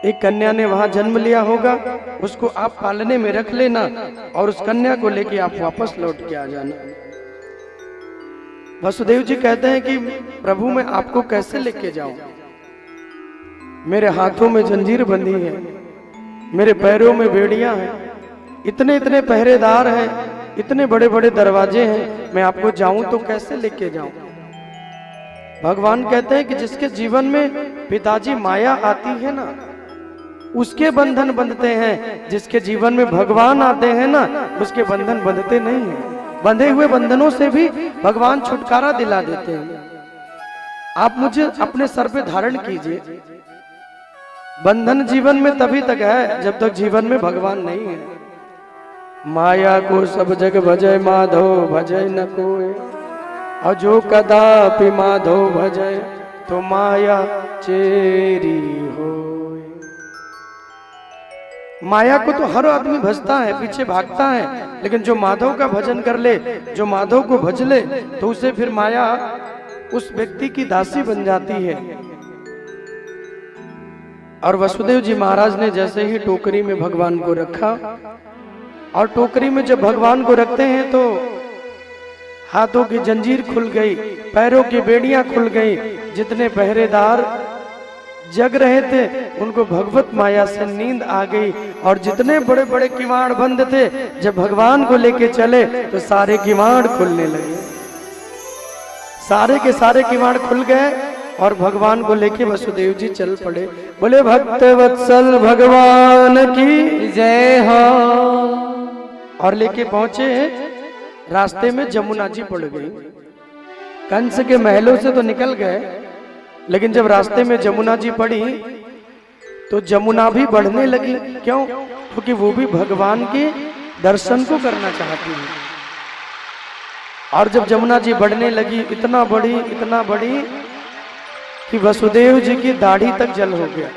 एक कन्या ने वहां जन्म लिया होगा, उसको आप पालने में रख लेना और उस कन्या को लेके आप वापस लौट के आ जाना। वसुदेव जी कहते हैं कि प्रभु मैं आपको कैसे लेके जाऊं, मेरे हाथों में जंजीर बंधी है, मेरे पैरों में बेड़ियां हैं, इतने इतने पहरेदार हैं, इतने बड़े बड़े दरवाजे हैं, मैं आपको जाऊं तो कैसे लेके जाऊं। भगवान कहते हैं कि जिसके जीवन में पिताजी माया आती है ना, उसके बंधन बंधते हैं, जिसके जीवन में भगवान आते हैं ना, उसके बंधन बंधते नहीं हैं। बंधे हुए बंधनों से भी भगवान छुटकारा दिला देते हैं। आप मुझे अपने सर पे धारण कीजिए। बंधन जीवन में तभी तक है जब तक जीवन में भगवान नहीं है। माया को सब जग भजय माधव भजय न कोय, और जो कदापि माधव भजय तो माया चेरी हो। माया को तो हर आदमी भजता है, पीछे भागता है, लेकिन जो माधव का भजन कर ले, जो माधव को भज ले, तो उसे फिर माया उस व्यक्ति की दासी बन जाती है। और वसुदेव जी महाराज ने जैसे ही टोकरी में भगवान को रखा, और टोकरी में जब भगवान को रखते हैं तो हाथों की जंजीर खुल गई, पैरों की बेड़ियां खुल गई, जितने पहरेदार जग रहे थे उनको भगवत माया से नींद आ गई, और जितने बड़े बड़े किवाड़ बंद थे जब भगवान को लेके चले तो सारे किवाड़ खुलने लगे। सारे के सारे किवाड़ खुल गए और भगवान को लेके वसुदेव जी चल पड़े। बोले भक्त वत्सल भगवान की जय हो। और लेके पहुंचे, रास्ते में जमुना जी पड़ गई। कंस के महलों से तो निकल गए, लेकिन जब रास्ते में जमुना जी पड़ी तो जमुना भी बढ़ने लगी। क्यों? क्योंकि वो भी भगवान के दर्शन को करना चाहती है। और जब जमुना जी बढ़ने लगी, इतना बड़ी कि वसुदेव जी की दाढ़ी तक जल हो गया।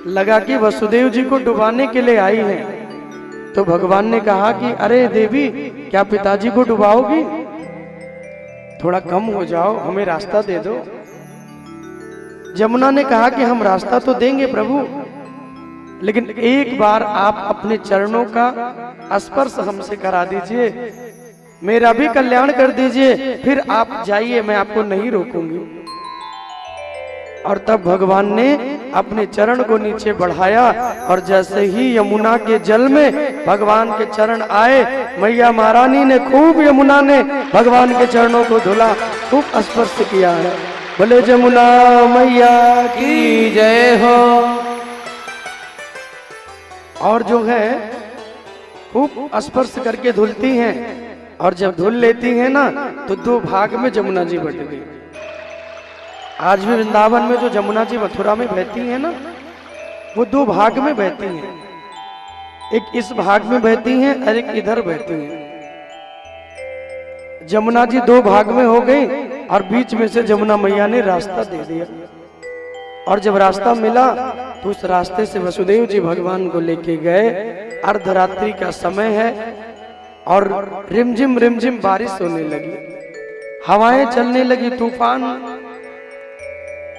लगा कि वसुदेव जी को डुबाने के लिए आई है। तो भगवान ने कहा कि अरे देवी, क्या पिताजी को डुबाओगी? थोड़ा कम हो जाओ, हमें रास्ता दे दो। जमुना ने कहा कि हम रास्ता तो देंगे प्रभु, लेकिन एक बार आप अपने चरणों का स्पर्श हमसे करा दीजिए, मेरा भी कल्याण कर दीजिए, फिर आप जाइए, मैं आपको नहीं रोकूंगी। और तब भगवान ने अपने चरण को नीचे बढ़ाया, और जैसे ही यमुना के जल में भगवान के चरण आए, मैया महारानी ने खूब, यमुना ने भगवान के चरणों को धुला, खूब स्पर्श किया है। बोले जमुना मैया की जय हो। और जो है खूब स्पर्श करके धुलती हैं, और जब धुल लेती हैं ना तो दो भाग में जमुना जी बट गई। आज भी वृंदावन में जो जमुना जी मथुरा में बहती है ना, वो दो भाग में बहती हैं। एक इस भाग में बहती हैं और एक इधर बहती हैं। जमुना जी दो भाग में हो गई, और बीच में से जमुना मैया ने रास्ता दे दिया। और जब रास्ता मिला तो उस रास्ते से वसुदेव जी भगवान को लेके गए। अर्धरात्रि का समय है और रिमझिम बारिश होने लगी, हवाएं चलने लगी, तूफान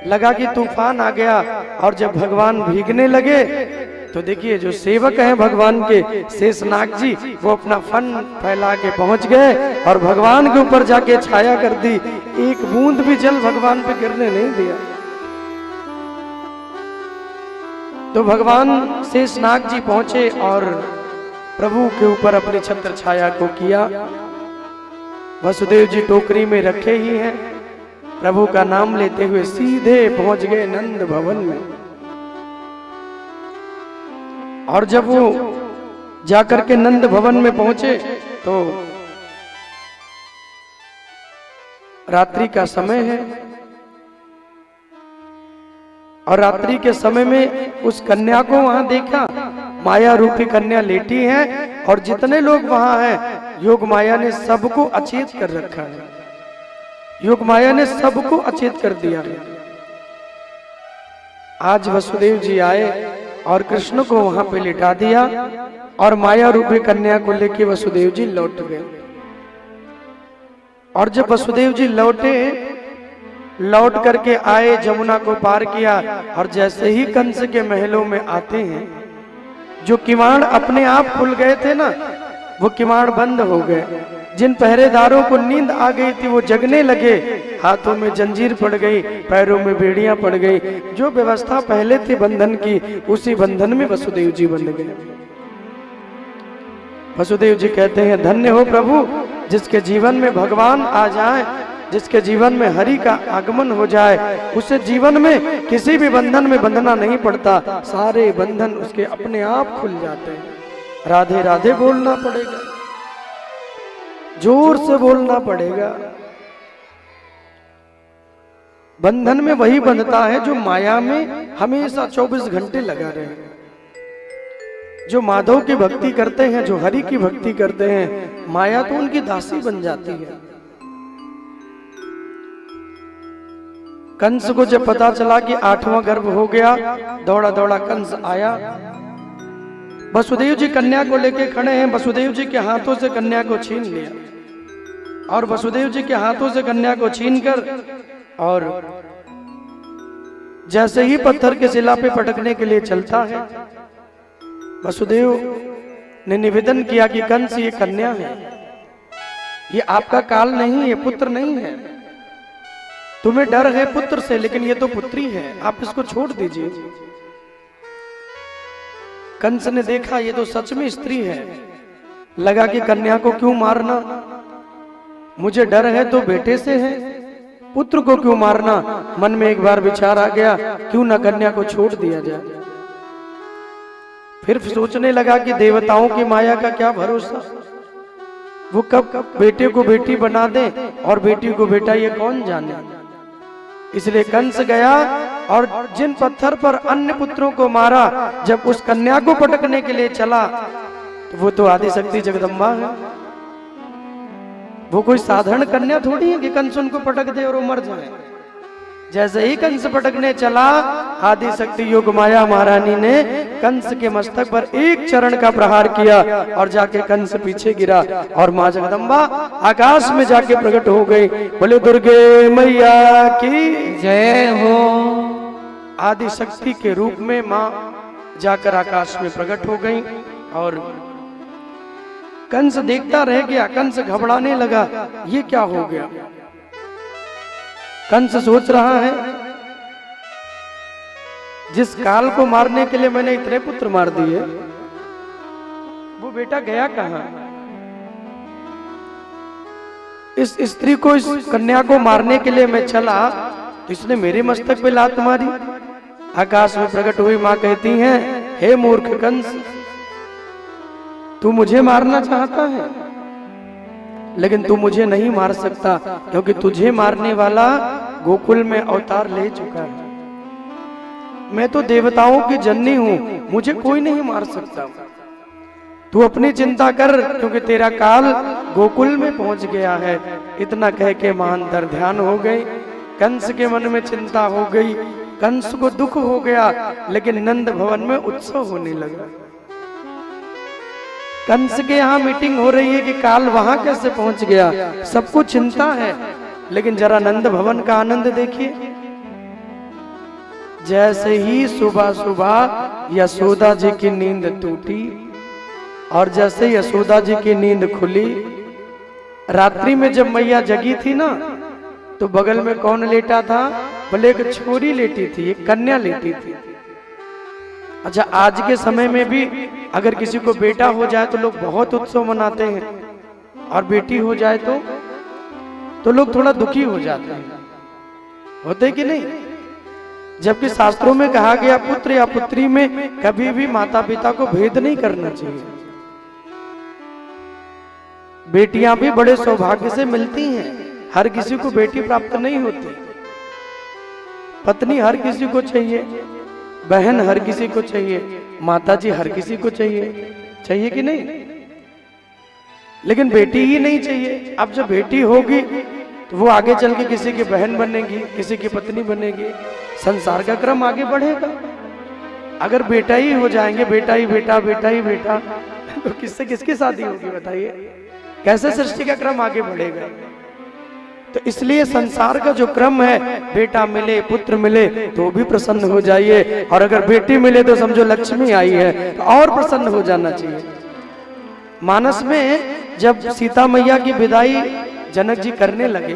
लगा कि तूफान आ गया। और जब भगवान भीगने लगे तो देखिए, जो सेवक हैं भगवान के, शेषनाग जी, वो अपना फन फैला के पहुंच गए और भगवान के ऊपर जाके छाया कर दी। एक बूंद भी जल भगवान पे गिरने नहीं दिया। तो भगवान शेषनाग जी पहुंचे और प्रभु के ऊपर अपनी छत्र छाया को किया। वसुदेव जी टोकरी में रखे ही हैं, प्रभु का नाम लेते हुए सीधे पहुंच गए नंद भवन में। और जब वो जाकर के नंद भवन में पहुंचे तो रात्रि का समय है, और रात्रि के समय में उस कन्या को वहां देखा। माया रूपी कन्या लेटी है, और जितने लोग वहां हैं, योग माया ने सबको अचेत कर रखा है। योग माया ने सबको अचेत कर दिया है। आज वसुदेव जी आए और कृष्ण को वहां पे लिटा दिया, और माया रूपी कन्या को लेके वसुदेव जी लौट गए। और जब वसुदेव जी लौटे लौट करके आए, जमुना को पार किया, और जैसे ही कंस के महलों में आते हैं, जो किवाड़ अपने आप खुल गए थे ना, वो किवाड़ बंद हो गए। जिन पहरेदारों को नींद आ गई थी वो जगने लगे, हाथों में जंजीर पड़ गई, पैरों में बेड़ियां पड़ गई। जो व्यवस्था पहले थी बंधन की, उसी बंधन में वसुदेव जी बंध गए। वसुदेव जी कहते हैं, धन्य हो प्रभु, जिसके जीवन में भगवान आ जाए, जिसके जीवन में हरि का आगमन हो जाए, उसे जीवन में किसी भी बंधन में बंधना नहीं पड़ता, सारे बंधन उसके अपने आप खुल जाते हैं। राधे राधे बोलना पड़ेगा, जोर से बोलना पड़ेगा। बंधन में वही बंधता है जो माया में हमेशा 24 घंटे लगा रहे। जो माधव की भक्ति करते हैं, जो हरि की भक्ति करते हैं, माया तो उनकी दासी बन जाती है। कंस को जब पता चला कि 8वां गर्भ हो गया, दौड़ा दौड़ा कंस आया। वसुदेव जी कन्या को लेके खड़े हैं, वसुदेव जी के हाथों से कन्या को छीन लिया, और वसुदेव जी के हाथों से कन्या को छीनकर, और जैसे ही पत्थर के शिला पे पटकने के लिए चलता है, वसुदेव ने निवेदन किया कि कंस, ये कन्या है, ये आपका काल नहीं, ये पुत्र नहीं है। तुम्हें डर है पुत्र से, लेकिन ये तो पुत्री है, आप इसको छोड़ दीजिए। कंस ने देखा ये तो सच में स्त्री है, लगा कि कन्या को क्यों मारना, मुझे डर है तो बेटे से है, पुत्र को क्यों मारना। मन में एक बार विचार आ गया, क्यों ना कन्या को छोड़ दिया जाए। फिर सोचने लगा कि देवताओं की माया का क्या भरोसा, वो कब बेटे को बेटी बना दे और बेटी को बेटा, ये कौन जाने। इसलिए कंस गया और जिन पत्थर पर अन्य पुत्रों को मारा, जब उस कन्या को पटकने के लिए चला, तो वो तो आदिशक्ति जगदम्बा है, वो कोई साधारण कन्या थोड़ी है कि कंस उनको पटक दे और वो मर जाए। जैसे ही कंस पटकने चला, आदिशक्ति योग माया महारानी ने कंस के मस्तक पर एक चरण का प्रहार किया, और जाके कंस पीछे गिरा, और माँ जगदम्बा आकाश में जाके प्रकट हो गई। बोले दुर्गे मैया की जय हो। आदिशक्ति के रूप में माँ जाकर आकाश में प्रकट हो गई, और कंस देखता रह गया। कंस घबराने लगा, ये क्या हो गया। कंस सोच रहा है, जिस काल को मारने के लिए मैंने इतने पुत्र मार दिए, वो बेटा गया कहां। इस स्त्री को, इस कन्या को मारने के लिए मैं चला, तो इसने मेरे मस्तक पे लात मारी। आकाश में प्रकट हुई मां कहती हैं, हे मूर्ख कंस, तू मुझे मारना चाहता है, लेकिन तू मुझे नहीं मार सकता, क्योंकि तुझे मारने वाला गोकुल में अवतार ले चुका है। मैं तो देवताओं की जननी हूं, मुझे कोई नहीं मार सकता। तू अपनी चिंता कर, क्योंकि तेरा काल गोकुल में पहुंच गया है। इतना कह के मां अंतर ध्यान हो गई। कंस के मन में चिंता हो गई, कंस को दुख हो गया, लेकिन नंद भवन में उत्सव होने लगा। कंस के यहाँ मीटिंग हो रही है कि काल वहां कैसे पहुंच गया, सबको चिंता है, लेकिन जरा नंद भवन का आनंद देखिए। जैसे ही सुबह सुबह यशोदा जी की नींद टूटी, और जैसे यशोदा जी की नींद खुली, रात्रि में जब मैया जगी थी ना, तो बगल में कौन लेटा था, बोले एक छोरी लेटी थी, एक कन्या लेटी थी। अच्छा, आज के समय में भी अगर किसी को बेटा हो जाए तो लोग बहुत उत्सव मनाते हैं, और बेटी हो जाए तो लोग थोड़ा दुखी हो जाते हैं, होते कि नहीं। जबकि शास्त्रों में कहा गया, पुत्र या पुत्री में कभी भी माता पिता को भेद नहीं करना चाहिए। बेटियां भी बड़े सौभाग्य से मिलती हैं, हर किसी को बेटी प्राप्त नहीं होती। पत्नी हर किसी को चाहिए, बहन हर किसी को चाहिए, माता जी हर किसी को चाहिए कि नहीं। लेकिन बेटी ही नहीं चाहिए। अब जब बेटी होगी तो वो आगे चल के किसी की बहन बनेगी, किसी की पत्नी बनेगी, संसार का क्रम आगे बढ़ेगा। अगर बेटा ही हो जाएंगे, बेटा ही बेटा, बेटा ही बेटा, तो किससे किसकी शादी होगी बताइए, कैसे सृष्टि का क्रम आगे बढ़ेगा। तो इसलिए संसार का जो क्रम है, बेटा मिले पुत्र मिले तो भी प्रसन्न हो जाइए, और अगर बेटी मिले तो समझो लक्ष्मी आई है तो और प्रसन्न हो जाना चाहिए। मानस में जब सीता मैया की विदाई जनक जी करने लगे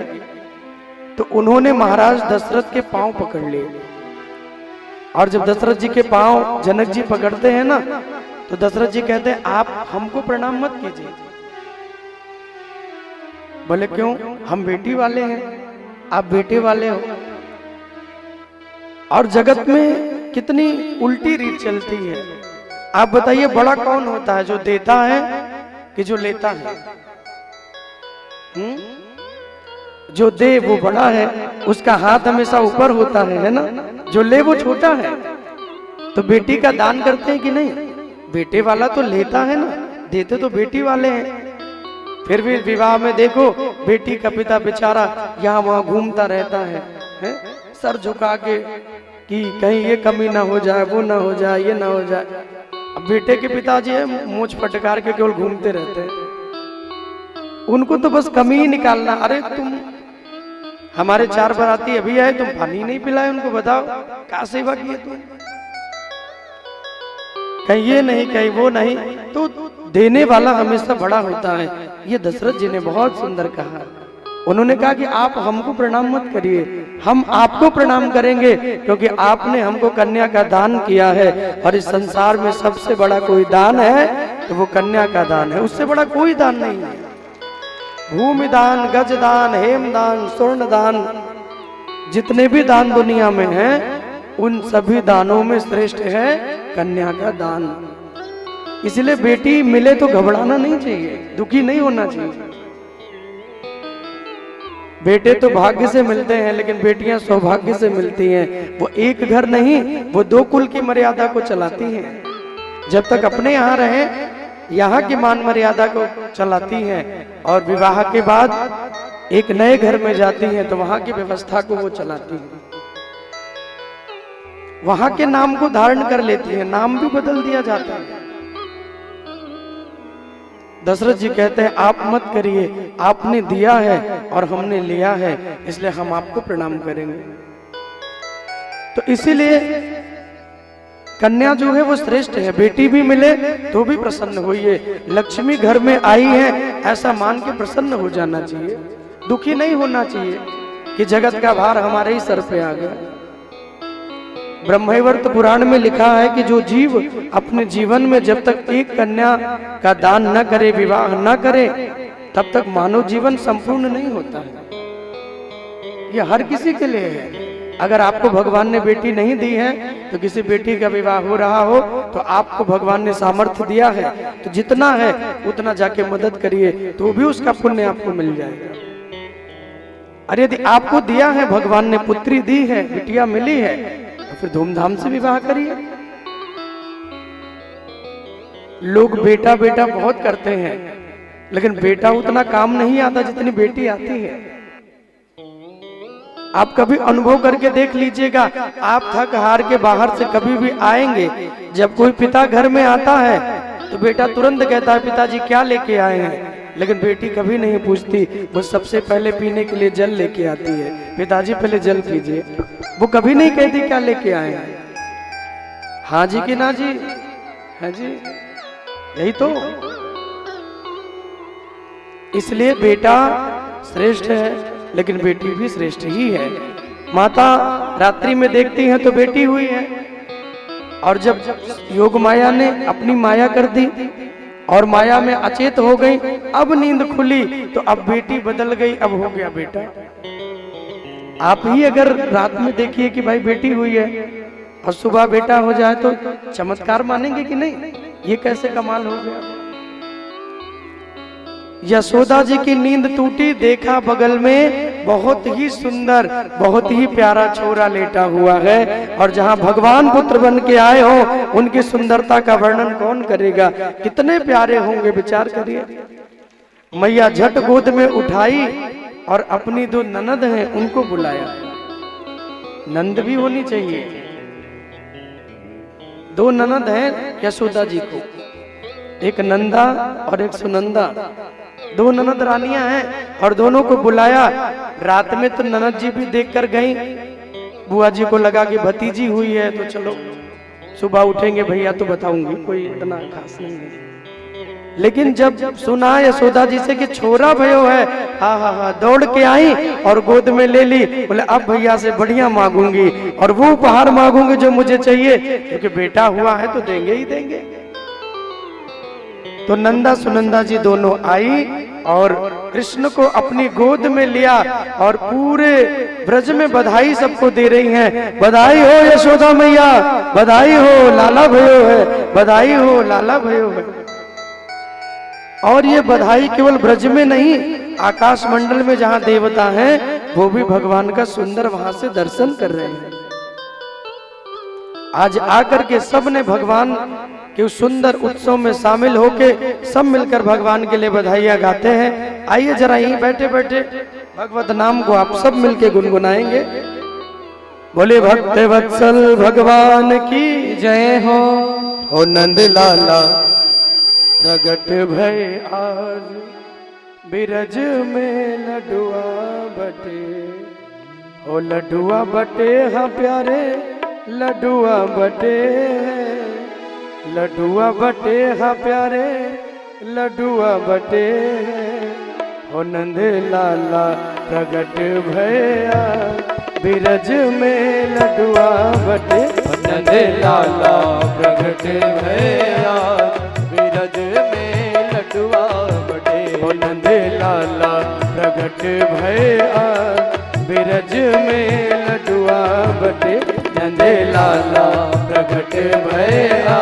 तो उन्होंने महाराज दशरथ के पांव पकड़ लिए, और जब दशरथ जी के पांव जनक जी पकड़ते हैं ना तो दशरथ जी कहते हैं आप हमको प्रणाम मत कीजिए। बोले क्यों? हम बेटी वाले हैं, आप बेटे वाले हो। और जगत में कितनी उल्टी रीत चलती है। आप बताइए बड़ा कौन होता है, जो देता है कि जो लेता है? जो दे वो बड़ा है, उसका हाथ हमेशा ऊपर होता है ना? जो ले वो छोटा है। तो बेटी का दान करते हैं कि नहीं? बेटे वाला तो लेता है ना, देते तो बेटी वाले हैं। फिर भी विवाह में देखो बेटी का पिता बेचारा यहाँ वहां घूमता रहता है? सर झुका के कि कहीं ये कमी ना हो जाए, वो ना हो जाए, ये ना हो जाए। अब बेटे के पिताजी है मूंछ फटकार के केवल घूमते रहते हैं, उनको तो बस कमी ही निकालना। अरे तुम हमारे 4 बाराती अभी आए, तुम पानी नहीं पिलाए उनको, बताओ क्या सेवा किए तुम? कहीं ये नहीं कहीं वो नहीं, तो देने वाला हमेशा बड़ा होता है। ये दशरथ जी ने बहुत सुंदर कहा। उन्होंने कहा कि आप हमको प्रणाम मत करिए, हम आपको प्रणाम करेंगे, क्योंकि आपने हमको कन्या का दान किया है, और इस संसार में सबसे बड़ा कोई दान है तो वो कन्या का दान है, उससे बड़ा कोई दान नहीं है। भूमि दान, गज दान, हेम दान, स्वर्ण दान, जितने भी दान दुनिया में हैं उन सभी दानों में श्रेष्ठ है कन्या का दान। इसलिए बेटी मिले तो घबराना नहीं चाहिए, दुखी नहीं होना चाहिए। बेटे तो भाग्य से मिलते हैं, लेकिन बेटियां सौभाग्य से मिलती हैं। वो एक घर नहीं, वो 2 कुल की मर्यादा को चलाती हैं। जब तक अपने यहाँ रहे, यहाँ की मान मर्यादा को चलाती हैं, और विवाह के बाद एक नए घर में जाती हैं तो वहां की व्यवस्था को वो चलाती हैं, वहां के नाम को धारण कर लेती हैं, नाम भी बदल दिया जाता है। दशरथ जी कहते हैं आप मत करिए, आपने दिया है और हमने लिया है, इसलिए हम आपको प्रणाम करेंगे। तो इसीलिए कन्या जो है वो श्रेष्ठ है, बेटी भी मिले तो भी प्रसन्न होइए। लक्ष्मी घर में आई है ऐसा मान के प्रसन्न हो जाना चाहिए, दुखी नहीं होना चाहिए कि जगत का भार हमारे ही सर पे आ गया। ब्रह्मवैवर्त पुराण में लिखा है कि जो जीव अपने जीवन में जब तक एक कन्या का दान न करे, विवाह न करे, तब तक मानव जीवन संपूर्ण नहीं होता है। ये हर किसी के लिए है। अगर आपको भगवान ने बेटी नहीं दी है तो किसी बेटी का विवाह हो रहा हो तो आपको भगवान ने सामर्थ्य दिया है, तो जितना है उतना जाके मदद करिए, तो भी उसका पुण्य आपको मिल जाएगा। अरे यदि आपको दिया है भगवान ने, पुत्री दी है, बिटिया मिली है, तो फिर धूमधाम से विवाह करिए। लोग बेटा बेटा बहुत करते हैं, लेकिन बेटा उतना काम नहीं आता जितनी बेटी आती है। आप कभी अनुभव करके देख लीजिएगा, आप थक हार के बाहर से कभी भी आएंगे, जब कोई पिता घर में आता है तो बेटा तुरंत कहता है पिताजी क्या लेके आए हैं, लेकिन बेटी कभी नहीं पूछती। वो सबसे पहले पीने के लिए जल लेके आती है, पिताजी पहले जल पीजिए। वो कभी नहीं कहती क्या लेके आए हैं। हाँ जी कि ना जी? हाँ जी, यही तो। इसलिए बेटा श्रेष्ठ है, लेकिन बेटी भी श्रेष्ठ ही है। माता रात्रि में देखती हैं तो बेटी हुई है, और जब योग माया ने अपनी माया कर दी और माया में अचेत हो गई, अब नींद खुली तो अब बेटी बदल गई, अब हो गया बेटा। आप ही अगर रात में देखिए कि भाई बेटी हुई है और सुबह बेटा हो जाए तो चमत्कार मानेंगे कि नहीं? ये कैसे कमाल हो गया। यशोदा जी की नींद टूटी, देखा बगल में बहुत ही सुंदर, बहुत ही प्यारा छोरा लेटा हुआ है, और जहां भगवान पुत्र बन के आए हो उनकी सुंदरता का वर्णन कौन करेगा, कितने प्यारे होंगे, विचार करिए। मैया झट गोद में उठाई और अपनी 2 ननद हैं उनको बुलाया। नंद भी होनी चाहिए। 2 ननद हैं यशोदा जी को, एक नंदा और एक सुनंदा। दो ननद रानियां हैं और दोनों को बुलाया। रात में तो ननद जी भी देखकर गई, बुआ जी को लगा कि भतीजी हुई है तो चलो सुबह उठेंगे भैया तो बताऊंगी, कोई इतना खास नहीं है। लेकिन जब सुना यशोदा जी से कि छोरा भयो है, हा दौड़ के आई और गोद में ले ली। बोले अब भैया से बढ़िया मांगूंगी और वो उपहार मांगूंगी जो मुझे चाहिए, क्योंकि बेटा हुआ है तो देंगे ही देंगे। तो नंदा सुनंदा जी दोनों आई और कृष्ण को अपनी गोद में लिया और पूरे ब्रज में बधाई सबको दे रही हैं। बधाई हो यशोदा मैया, बधाई हो लाला भयो है, बधाई हो लाला भयो है। और ये बधाई केवल ब्रज में नहीं, आकाश मंडल में जहां देवता हैं वो भी भगवान का सुंदर वहां से दर्शन कर रहे हैं। आज आकर के सब ने भगवान के उस सुंदर उत्सव में शामिल होके सब मिलकर भगवान के लिए बधाइयां गाते हैं। आइए जरा यहीं बैठे बैठे भगवत नाम को आप सब मिलके गुनगुनाएंगे। बोले भक्त वत्सल भगवान की जय हो नंद लाला प्रगट भय आज बिरज में लडुआ बटे, हो लडुआ बटे हाँ प्यारे लडुआ बटे, लडुआ बटे हाँ प्यारे लडुआ बटे, हो नंद लाला प्रगट भया बिरज में लडुआ बटे, हो नंद लाला प्रगट भया बिरज में लडुआ बटे, हो नंद लाला प्रगट भया बिरज में लडुआ बटे, नंद लाला प्रगट भया